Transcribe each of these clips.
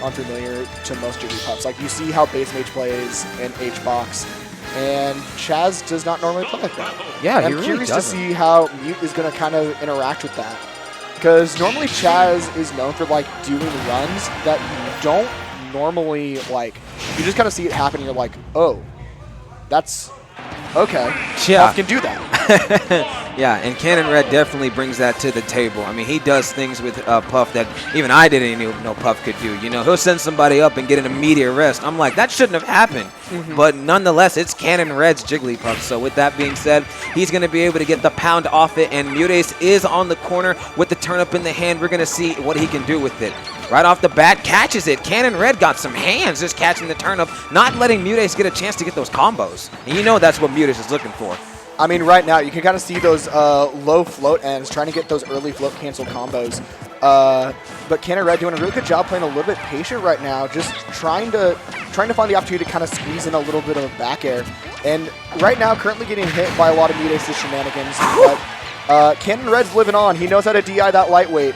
unfamiliar to most Jigglypuffs. Like, you see how base mage plays in H-Box, and Chaz does not normally play like that. Yeah, I'm curious to see how Mute is going to kind of interact with that. Because normally Chaz is known for, like, doing runs that you don't normally, like, you just kind of see it happen and you're like, oh, that's okay. Yeah. Puff can do that. Yeah, and Cannon Red definitely brings that to the table. I mean, he does things with Puff that even I didn't even know Puff could do. You know, he'll send somebody up and get an immediate rest. I'm like, that shouldn't have happened. But nonetheless, it's Cannon Red's Jigglypuff. So with that being said, he's going to be able to get the pound off it, and MuteAce is on the corner with the turnip in the hand. We're going to see what he can do with it. Right off the bat, catches it. Cannon Red got some hands just catching the turnip, not letting MuteAce get a chance to get those combos. And you know that's what MuteAce is looking for. I mean, right now, you can kind of see those low float ends, trying to get those early float cancel combos. But Cannon Red doing a really good job playing a little bit patient right now, just trying to find the opportunity to kind of squeeze in a little bit of a back air. And right now, currently getting hit by a lot of MuteAce's shenanigans. But Cannon Red's living on. He knows how to DI that lightweight.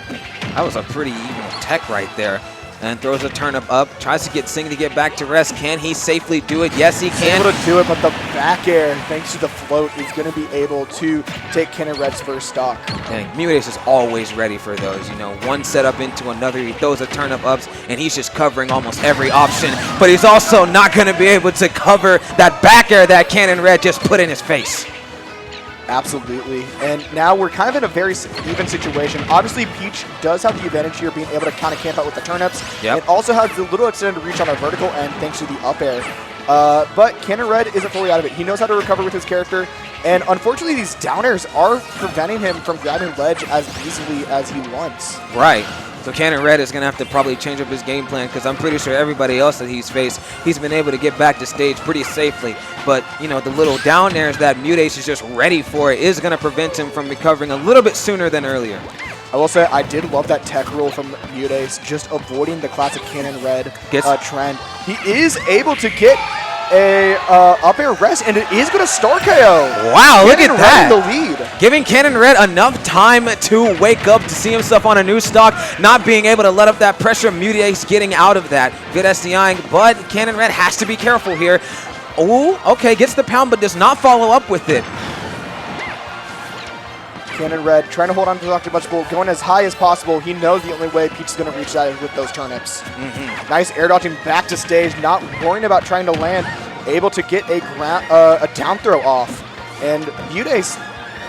That was a pretty even tech right there. And throws a turnip up, tries to get Sing to get back to rest. Can he safely do it? Yes, he can. He's able to do it, but the back air, thanks to the float, is going to be able to take Cannon Red's first stock. Dang, MuteAce is always ready for those. You know, one setup into another, he throws a turnip ups, and he's just covering almost every option. But he's also not going to be able to cover that back air that Cannon Red just put in his face. Absolutely. And now we're kind of in a very even situation. Obviously, Peach does have the advantage here, being able to kind of camp out with the turnips. Yep. It also has a little extended reach on our vertical end thanks to the up air. But Cannon Red isn't fully out of it. He knows how to recover with his character. And unfortunately, these down airs are preventing him from grabbing ledge as easily as he wants. Right. So Cannon Red is going to have to probably change up his game plan, because I'm pretty sure everybody else that he's faced, he's been able to get back to stage pretty safely. But, you know, the little down airs that MuteAce is just ready for is going to prevent him from recovering a little bit sooner than earlier. I will say I did love that tech roll from MuteAce, just avoiding the classic Cannon Red trend. He is able to get a up air rest, and it is going to star KO. Wow, look at that. The lead. Giving Cannon Red enough time to wake up, to see himself on a new stock, not being able to let up that pressure. MuteAce getting out of that. Good SDIing, but Cannon Red has to be careful here. Oh, okay, gets the pound, but does not follow up with it. Cannon Red trying to hold on to Dr. Butchable, going as high as possible. He knows the only way Peach is going to reach that is with those turnips. Nice air dodging back to stage, not worrying about trying to land, able to get a down throw off. And MuteAce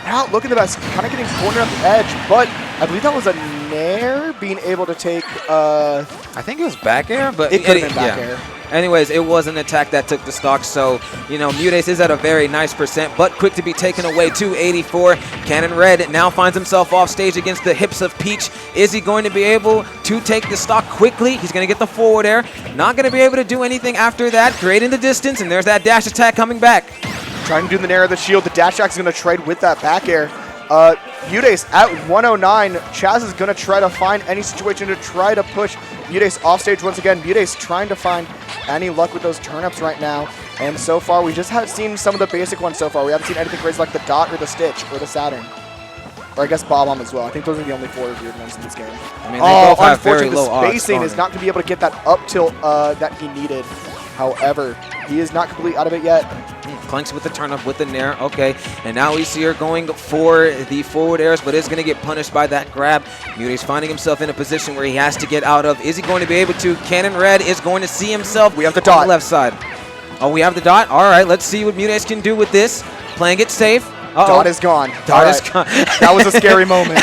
now looking the best, kind of getting cornered at the edge, but I believe that was a nair, being able to take... I think it was back air, but... It could have been back air. Anyways, it was an attack that took the stock, so, you know, MuteAce is at a very nice percent, but quick to be taken away, 284. Cannon Red now finds himself off stage against the hips of Peach. Is he going to be able to take the stock quickly? He's going to get the forward air. Not going to be able to do anything after that, creating the distance, and there's that dash attack coming back. Trying to do the nair of the shield. The dash attack is going to trade with that back air. MuteAce at 109. Chaz is going to try to find any situation to try to push MuteAce off stage once again. MuteAce trying to find any luck with those turnips right now. And so far, we just haven't seen some of the basic ones so far. We haven't seen anything crazy like the Dot or the Stitch or the Saturn. Or I guess Bob-omb as well. I think those are the only 4 weird ones in this game. I mean, they both have very low odds. The spacing is not going to be able to get that up tilt that he needed. However, he is not completely out of it yet. Clanks with the turnip, with the nair. Okay, and now we see her going for the forward airs, but is going to get punished by that grab. MuteAce finding himself in a position where he has to get out of. Is he going to be able to? Cannon Red is going to see himself. We have the dot. On the left side. Oh, we have the dot? All right, let's see what MuteAce can do with this. Playing it safe. Dot is gone. Dot is gone. That was a scary moment.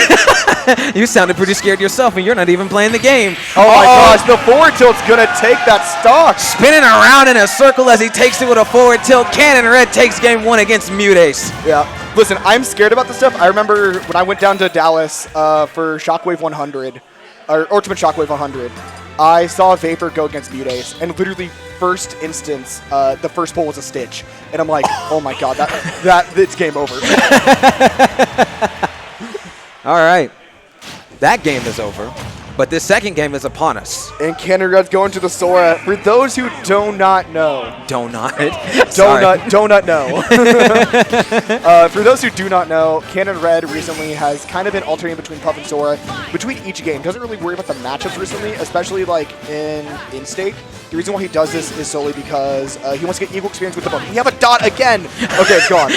You sounded pretty scared yourself, and you're not even playing the game. Oh my gosh, the forward tilt's going to take that stock. Spinning around in a circle as he takes it with a forward tilt. Cannon Red takes game 1 against MuteAce. Yeah. Listen, I'm scared about this stuff. I remember when I went down to Dallas for Shockwave 100, or Ultimate Shockwave 100, I saw Vapor go against MuteAce, and literally first instance, the first pull was a Stitch. And I'm like, oh my god, it's game over. All right. That game is over. But this second game is upon us. And Cannon Red's going to the Sora. For those who do not know. Donut know. For those who do not know, Cannon Red recently has kind of been alternating between Puff and Sora between each game. Doesn't really worry about the matchups recently, especially like in state. The reason why he does this is solely because he wants to get equal experience with the book. You have a dot again. Okay, it's gone.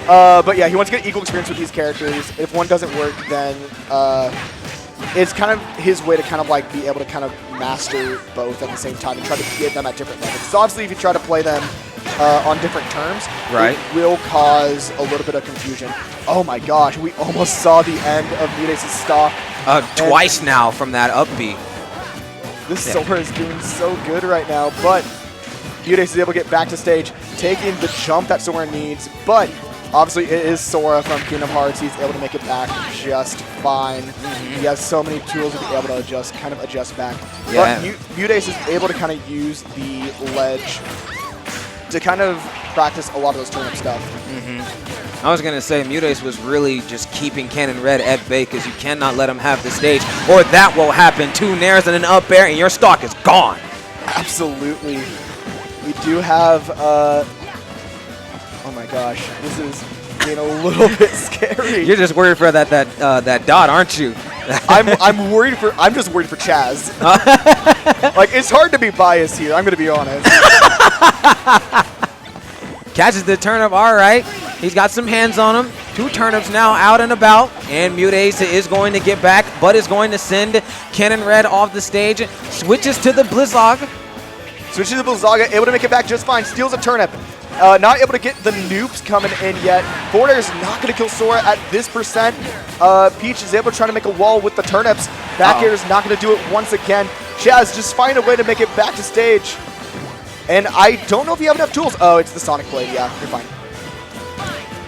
But yeah, he wants to get equal experience with these characters. If one doesn't work, then it's kind of his way to kind of like be able to kind of master both at the same time and try to get them at different levels. So obviously, if you try to play them on different terms, it will cause a little bit of confusion. Oh my gosh, we almost saw the end of MuteAce's stock. Twice now from that up B. This Sora is doing so good right now, but MuteAce is able to get back to stage, taking the jump that Sora needs, but obviously it is Sora from Kingdom Hearts. He's able to make it back just fine. He has so many tools to be able to just kind of adjust back. Yeah. But MuteAce is able to kind of use the ledge to kind of practice a lot of those turnip stuff. I was going to say MuteAce was really just keeping Cannon Red at bay because you cannot let him have the stage or that will happen. 2 nairs and an up air and your stock is gone. Absolutely. We do have, oh my gosh, this is getting a little bit scary. You're just worried for that dot, aren't you? I'm just worried for Chaz. Like, it's hard to be biased here, I'm going to be honest. Catches the turnip, all right. He's got some hands on him. 2 turnips now out and about. And MuteAce is going to get back, but is going to send Cannon Red off the stage. Switches to the Blizzog. Switches to the Blizzaga, able to make it back just fine. Steals a turnip. Not able to get the noobs coming in yet. Forward air is not going to kill Sora at this percent. Peach is able to try to make a wall with the turnips. Back air is not going to do it once again. Chaz, just find a way to make it back to stage. And I don't know if you have enough tools. Oh, it's the Sonic Blade. Yeah, you're fine.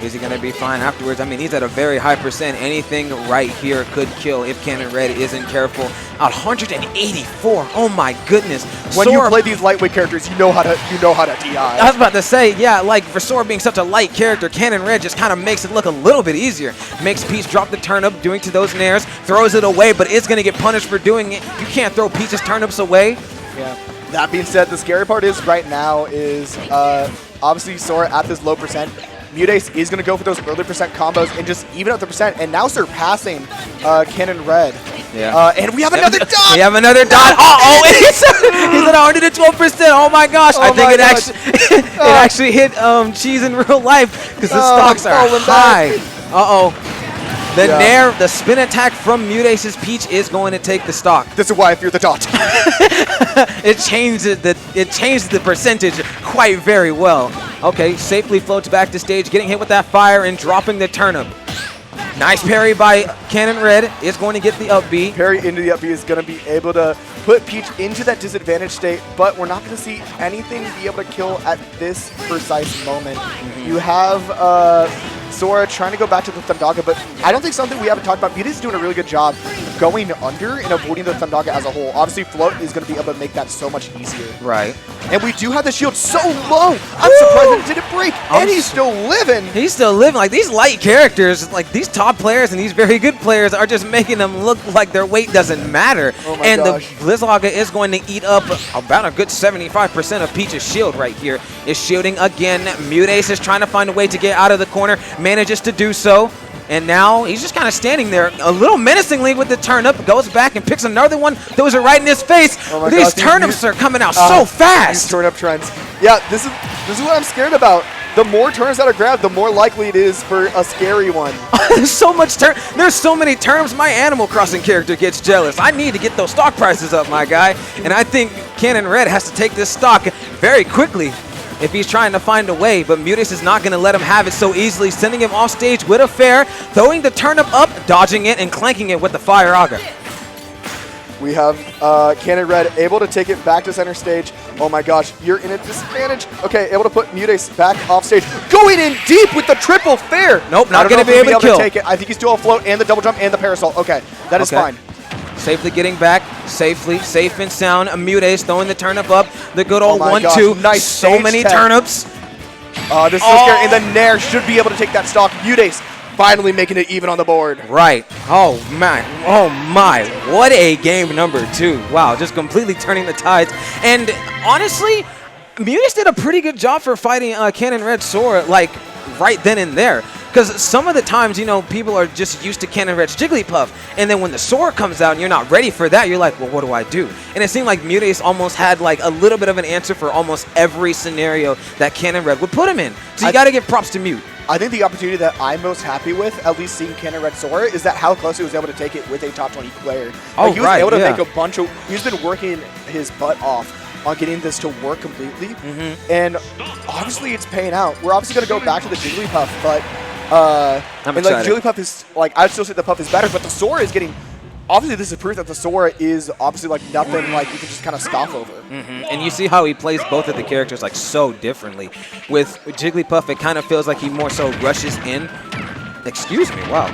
Is he going to be fine afterwards? I mean, he's at a very high percent. Anything right here could kill if Cannon Red isn't careful. 184. Oh my goodness. When Sora, you play these lightweight characters, you know how to DI. I was about to say, yeah, like for Sora being such a light character, Cannon Red just kind of makes it look a little bit easier. Makes Peach drop the turnip, doing to those nairs, throws it away, but it's going to get punished for doing it. You can't throw Peach's turnips away. Yeah. That being said, the scary part is right now is obviously Sora at this low percent. MuteAce is going to go for those early percent combos and just even out the percent and now surpassing Cannon Red. Yeah. And we have another dot! We have another dot. Uh-oh! He's at 112%. Oh my gosh. I think it actually hit Cheese in real life because the stocks are high. Uh-oh. The nair, the spin attack from MuteAce's Peach is going to take the stock. This is why I fear the dot. It changed the percentage quite very well. Okay, safely floats back to stage, getting hit with that fire and dropping the turnip. Nice parry by Cannon Red. Is going to get the up B. Parry into the up B is going to be able to put Peach into that disadvantage state, but we're not going to see anything be able to kill at this precise moment. You have Sora trying to go back to the Thundaga, but I don't think something we haven't talked about. MuteAce is doing a really good job going under and avoiding the Thundaga as a whole. Obviously, Float is going to be able to make that so much easier. Right. And we do have the shield so low. I'm surprised it didn't break. And he's still living. He's still living. Like, these light characters, like these top players and these very good players are just making them look like their weight doesn't matter. Oh my and gosh. The Blizzaga is going to eat up about a good 75% of Peach's shield right here. Is shielding again. MuteAce is trying to find a way to get out of the corner. Manages to do so. And now he's just kind of standing there a little menacingly with the turnip. Goes back and picks another one. Throws it right in his face. Oh my These gosh, turnips are coming out so fast. These turnip trends. Yeah, this is what I'm scared about. The more turnips that are grabbed, the more likely it is for a scary one. There's so many turnips. My Animal Crossing character gets jealous. I need to get those stock prices up, my guy. And I think Cannon Red has to take this stock very quickly if he's trying to find a way, but MuteAce is not going to let him have it so easily, sending him off stage with a fair, throwing the turnip up, dodging it, and clanking it with the Fire Aga. We have Cannon Red able to take it back to center stage. Oh my gosh, you're in a disadvantage. Okay, able to put MuteAce back off stage. Going in deep with the triple fair. Nope, not going to be able to kill. Take it. I think he's still afloat and the double jump and the parasol. Okay, that is fine. Safely getting back, safe and sound. MuteAce throwing the turnip up. The good old 1-2. Nice. So many turnips. This is so scary. And the Nair should be able to take that stock. MuteAce finally making it even on the board. Right. Oh, man. Oh, my. What a game number 2. Wow, just completely turning the tides. And honestly, MuteAce did a pretty good job for fighting Cannon Red Sora, like, right then and there. Because some of the times, you know, people are just used to Cannon Red's Jigglypuff, and then when the Sora comes out and you're not ready for that, you're like, well, what do I do? And it seemed like MuteAce almost had like a little bit of an answer for almost every scenario that Cannon Red would put him in. So you got to give props to Mute. I think the opportunity that I'm most happy with, at least seeing Cannon Red Sora, is that how close he was able to take it with a top 20 player. Oh, like, he was right, able to yeah. make a bunch of. He's been working his butt off on getting this to work completely, and obviously it's paying out. We're obviously going to go back to the Jigglypuff, but I'm and like excited. Jigglypuff is like, I'd still say the Puff is better, but the Sora is getting. Obviously, this is proof that the Sora is obviously like nothing like you can just kind of scoff over. And you see how he plays both of the characters like so differently. With Jigglypuff, it kind of feels like he more so rushes in. Excuse me, wow.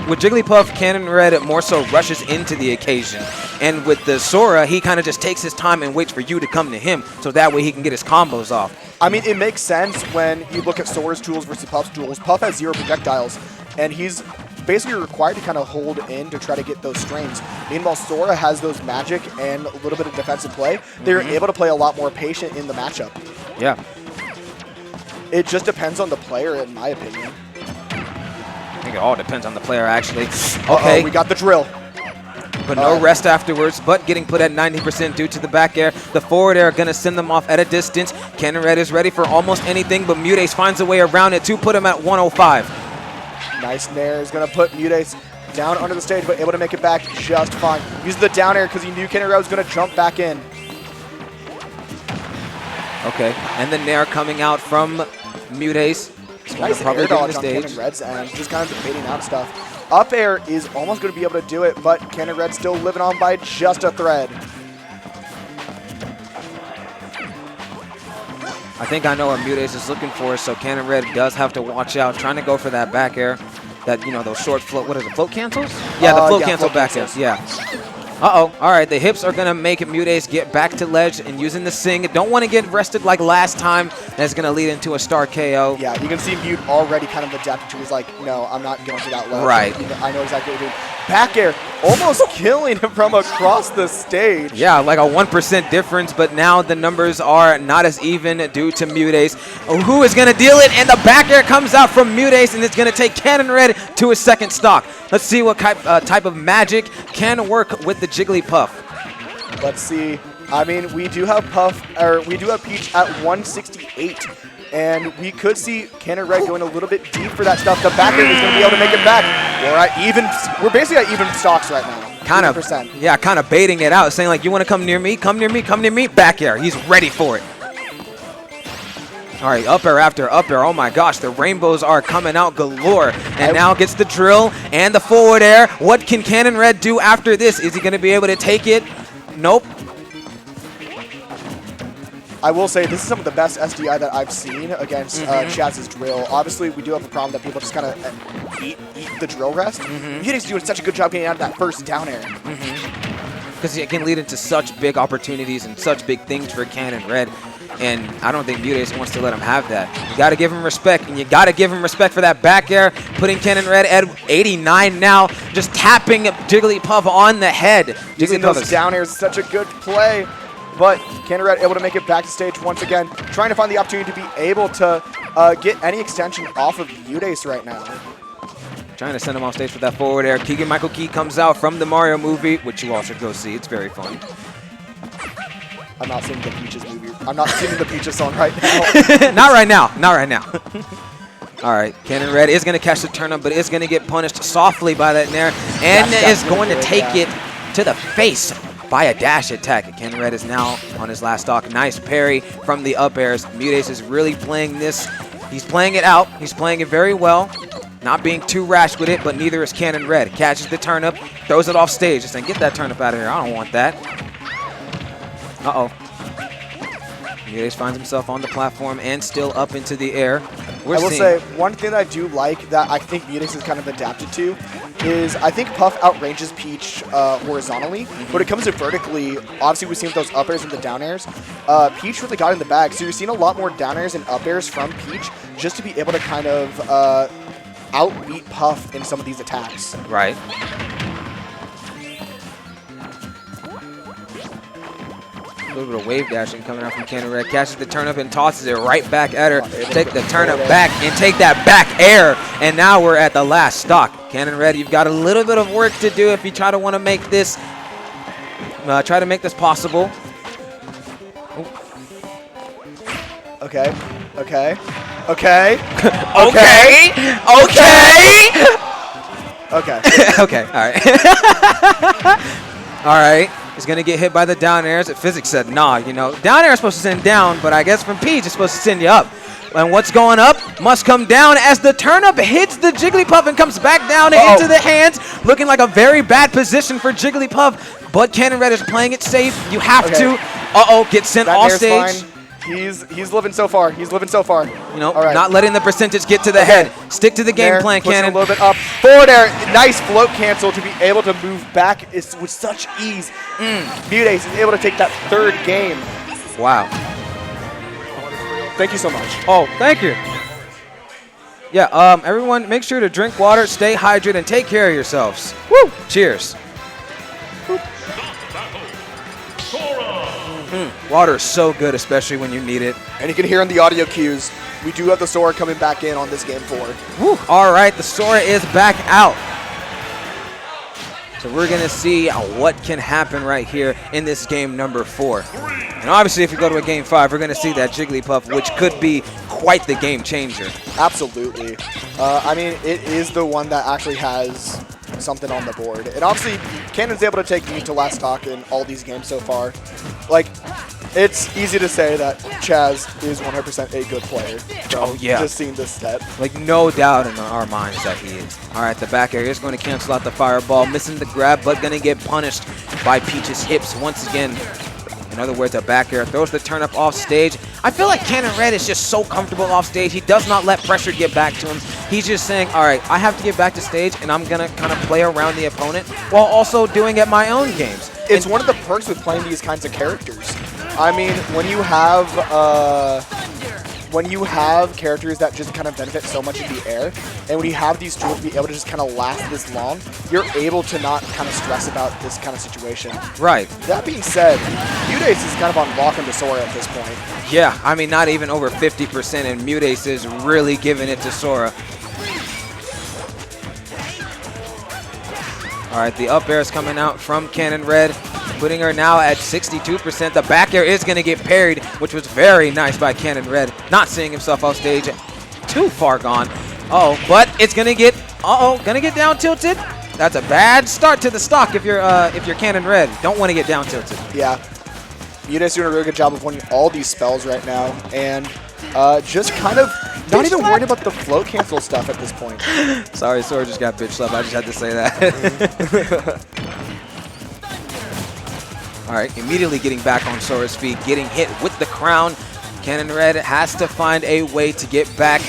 With Jigglypuff, Cannon Red more so rushes into the occasion. And with the Sora, he kind of just takes his time and waits for you to come to him, so that way he can get his combos off. I mean, it makes sense when you look at Sora's tools versus Puff's tools. Puff has 0 projectiles, and he's basically required to kind of hold in to try to get those strings. Meanwhile, Sora has those magic and a little bit of defensive play. They're able to play a lot more patient in the matchup. Yeah. It just depends on the player, in my opinion. I think it all depends on the player, actually. Okay. We got the drill. But no rest afterwards, but getting put at 90% due to the back air. The forward air going to send them off at a distance. Cannon Red is ready for almost anything, but MuteAce finds a way around it to put him at 105. Nice nair is going to put MuteAce down under the stage, but able to make it back just fine. Using the down air because he knew Cannon Red was going to jump back in. Okay, and the nair coming out from MuteAce. Nice air dodge on Cannon Red's end, just kind of debating out stuff. Up air is almost going to be able to do it, but Cannon Red still living on by just a thread. I think I know what MuteAce is looking for, so Cannon Red does have to watch out, trying to go for that back air. That, you know, those short float, what is it, float cancels? Yeah, the float cancel back airs, yeah. Uh-oh, all right, the hips are going to make MuteAce get back to ledge and using the sing. Don't want to get rested like last time. That's going to lead into a star KO. Yeah, you can see Mute already kind of adapted to. He's like, no, I'm not going to that ledge. Right. I know exactly what you're doing. Back air, almost killing him from across the stage. Yeah, like a 1% difference, but now the numbers are not as even due to MuteAce. Who is going to deal it? And the back air comes out from MuteAce, and it's going to take Cannon Red to his second stock. Let's see what type of magic can work with the Jigglypuff. Let's see. I mean, we do have Peach at 168. And we could see Cannon Red going a little bit deep for that stuff. The back air is going to be able to make it back. We're basically at even stocks right now. Kind of baiting it out, saying like, you want to come near me? Come near me, come near me. Back air. He's ready for it. All right, up air after up air. Oh my gosh, the rainbows are coming out galore. And now gets the drill and the forward air. What can Cannon Red do after this? Is he going to be able to take it? Nope. I will say this is some of the best SDI that I've seen against Chaz's drill. Obviously, we do have a problem that people just kind of eat the drill rest. MuteAce doing such a good job getting out of that first down air. Because it can lead into such big opportunities and such big things for Cannon Red. And I don't think MuteAce wants to let him have that. You got to give him respect, and you got to give him respect for that back air, putting Cannon Red at 89 now, just tapping Jigglypuff on the head. Using those down airs is such a good play. But Cannon Red able to make it back to stage once again, trying to find the opportunity to be able to get any extension off of MuteAce right now. Trying to send him off stage for that forward air. Keegan-Michael Key comes out from the Mario movie, which you all should go see. It's very fun. I'm not seeing the Peaches movie. I'm not singing the Peaches song right now. Not right now. Not right now. All right, Cannon Red is going to catch the turnip, but is going to get punished softly by that nair, and is going to take it to the face by a dash attack. Cannon Red is now on his last stock. Nice parry from the up airs. MuteAce is really playing this. He's playing it out. He's playing it very well. Not being too rash with it, but neither is Cannon Red. Catches the turnip, throws it off stage. Just saying, get that turnip out of here. I don't want that. Uh-oh. MuteAce finds himself on the platform and still up into the air. I will say, one thing that I do like that I think MuteAce is kind of adapted to is I think Puff outranges Peach horizontally, but it comes to vertically. Obviously, we've seen those up airs and the down airs. Peach really got in the bag, so you've seen a lot more down airs and up airs from Peach just to be able to kind of outbeat Puff in some of these attacks. Right. A little bit of wave dashing coming out from Cannon Red. Catches the turnip and tosses it right back at her. Take the turnip back and take that back air. And now we're at the last stock. Cannon Red, you've got a little bit of work to do if you try to want to make this, possible. Okay. Okay. Okay. Okay. Okay. Okay. Okay. All right. All right. He's going to get hit by the down airs. Physics said, nah, you know, down air is supposed to send down, but I guess from Peach, it's supposed to send you up. And what's going up must come down as the turnip hits the Jigglypuff and comes back down into the hands, looking like a very bad position for Jigglypuff. But Cannon Red is playing it safe. You have to. Get sent off stage. Fine. He's living so far. He's living so far. You know, not letting the percentage get to the head. Stick to the game plan, Cannon. A little bit up. Forward air. Nice float cancel to be able to move back with such ease. MuteAce is able to take that third game. Wow. Thank you so much. Oh, thank you. Yeah, everyone, make sure to drink water, stay hydrated, and take care of yourselves. Woo! Cheers. Water is so good, especially when you need it. And you can hear in the audio cues, we do have the Sora coming back in on this game 4. Woo. All right, the Sora is back out. So we're going to see what can happen right here in this game number 4. And obviously, if we go to a game 5, we're going to see that Jigglypuff, which could be quite the game changer. Absolutely. I mean, it is the one that actually has something on the board. And obviously, Cannon's able to take me to last stock in all these games so far. Like, it's easy to say that Chaz is 100% a good player. Just seeing this step. Like, no doubt in our minds that he is. All right, the back air is going to cancel out the fireball. Missing the grab, but going to get punished by Peach's hips once again. In other words, a back air throws the turnip off stage. I feel like Cannon Red is just so comfortable off stage. He does not let pressure get back to him. He's just saying, all right, I have to get back to stage, and I'm going to kind of play around the opponent while also doing at my own games. It's one of the perks with playing these kinds of characters. I mean, when you have characters that just kind of benefit so much in the air, and when you have these tools to be able to just kind of last this long, you're able to not kind of stress about this kind of situation. Right. That being said, MuteAce is kind of on lock on the Sora at this point. Yeah, I mean, not even over 50%, and MuteAce is really giving it to Sora. All right, the up air is coming out from Cannon Red, putting her now at 62%. The back air is going to get parried, which was very nice by Cannon Red. Not seeing himself off stage. Too far gone. But it's going to get, going to get down tilted. That's a bad start to the stock if you're Cannon Red. Don't want to get down tilted. Yeah. MuteAce doing a really good job of winning all these spells right now, and just kind of not even worried about the float cancel stuff at this point. Sorry, Sora just got bitch slapped. I just had to say that. All right, immediately getting back on Sora's feet, getting hit with the crown. Cannon Red has to find a way to get back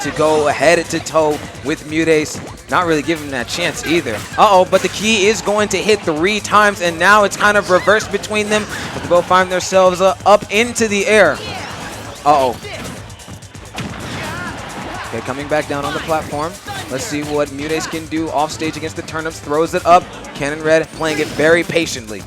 to go head to toe with MuteAce. Not really giving him that chance either. But the key is going to hit 3 times, and now it's kind of reversed between them. They both find themselves up into the air. Okay, coming back down on the platform. Let's see what MuteAce can do off stage against the turnips. Throws it up. Cannon Red playing it very patiently.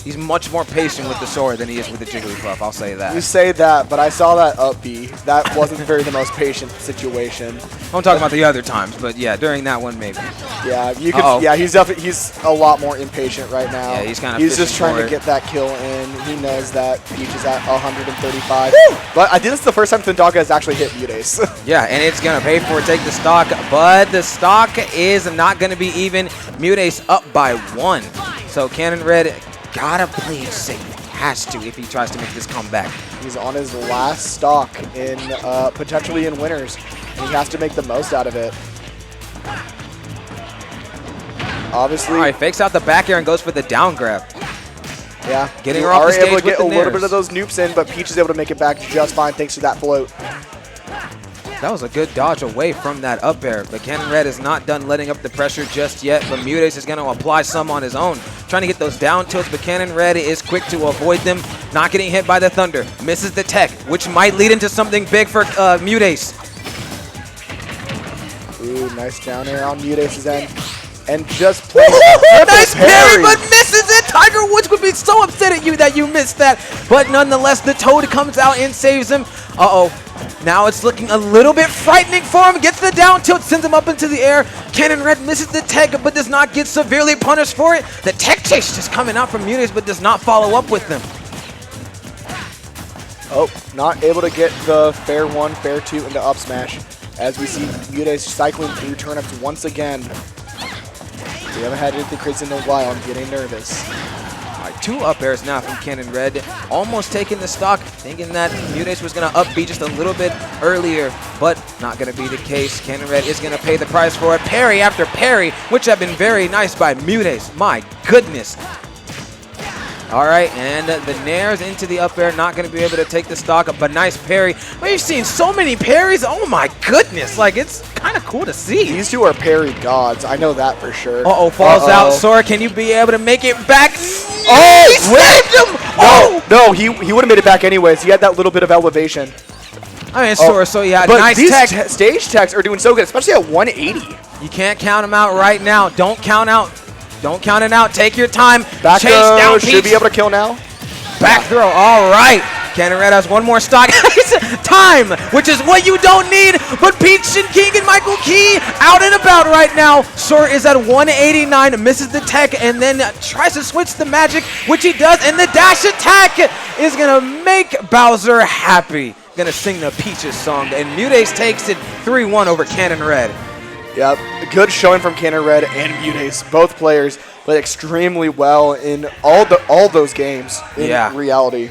He's much more patient with the Sora than he is with the Jigglypuff, I'll say that. You say that, but I saw that up B. That wasn't the most patient situation. I'm talking about the other times, but yeah, during that one maybe. Yeah, you could. Yeah, he's a lot more impatient right now. Yeah, he's kind of. He's just trying to get that kill in. He knows that Peach is at 135. Woo! But I think this is the first time Thundaga has actually hit MuteAce. Yeah, and it's gonna pay for it. Take the stock, but the stock is not gonna be even. MuteAce up by 1. So Cannon Red gotta play it safe. Has to if he tries to make this comeback. He's on his last stock in potentially in winners, and he has to make the most out of it. Obviously. All right, fakes out the back air and goes for the down grab. Yeah, getting her off the stage able to get a little nairs. bit of those noops in, but Peach is able to make it back just fine thanks to that float. That was a good dodge away from that up air, but Cannon Red is not done letting up the pressure just yet, but MuteAce is going to apply some on his own. Trying to get those down tilts, but Cannon Red is quick to avoid them, not getting hit by the thunder. Misses the tech, which might lead into something big for MuteAce. Ooh, nice down air on MuteAce's end. And just play. Nice parry, but misses it. Tiger Woods would be so upset at you that you missed that. But nonetheless, the Toad comes out and saves him. Uh-oh. Now it's looking a little bit frightening for him. Gets the down tilt, sends him up into the air. Cannon Red misses the tech, but does not get severely punished for it. The tech chase just coming out from MuteAce, but does not follow up with them. Oh, not able to get the fair 1, fair 2 into up smash. As we see MuteAce cycling through turnips once again. We haven't had anything crazy in a while. I'm getting nervous. All right, 2 up airs now from Cannon Red. Almost taking the stock, thinking that MuteAce was going to up B just a little bit earlier, but not going to be the case. Cannon Red is going to pay the price for it. Parry after parry, which have been very nice by MuteAce. My goodness. All right, and the nairs into the up air, not going to be able to take the stock up, but nice parry. We've seen so many parries. Oh my goodness, like it's kind of cool to see. These two are parry gods. I know that for sure. Uh-oh, falls out. Sora, can you be able to make it back? Oh, he saved him! Oh! No, he would have made it back anyways. He had that little bit of elevation. I mean, Sora, so yeah, but nice these tech. Stage techs are doing so good, especially at 180. You can't count him out right now. Don't count out. Don't count it out. Take your time. Back Chase down Peach. Should be able to kill now. Back throw. All right. Cannon Red has one more stock. Time, which is what you don't need. But Peach and King and Michael Key out and about right now. Sora is at 189, misses the tech, and then tries to switch the magic, which he does. And the dash attack is going to make Bowser happy. Going to sing the Peaches song. And MuteAce takes it 3-1 over Cannon Red. Yep, good showing from Cannon Red and MuteAce. Both players played extremely well in all those games in reality.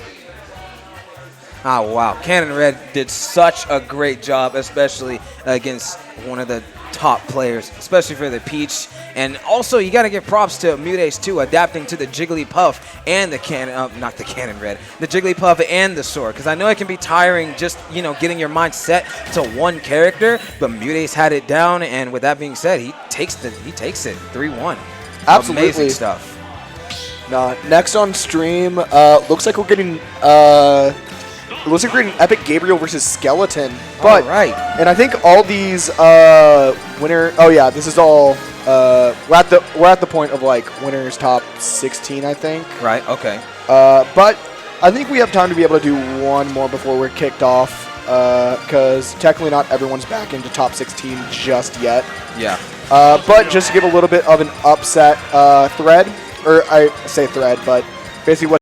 Oh, wow. Cannon Red did such a great job, especially against one of the top players, especially for the Peach. And also, you got to give props to MuteAce, too, adapting to the Jigglypuff and the not the Cannon Red, the Jigglypuff and the Sora. Because I know it can be tiring just, you know, getting your mind set to one character, but MuteAce had it down. And with that being said, he takes it 3-1. Absolutely. Amazing stuff. Next on stream, looks like we're getting Epic Gabriel versus Skeleton. But, and I think all these winner. Oh yeah, this is all. We're at the point of like winners top 16, I think. Right. Okay. But I think we have time to be able to do one more before we're kicked off. Because technically not everyone's back into top 16 just yet. Yeah. But just to give a little bit of an upset thread, or I say thread, but basically what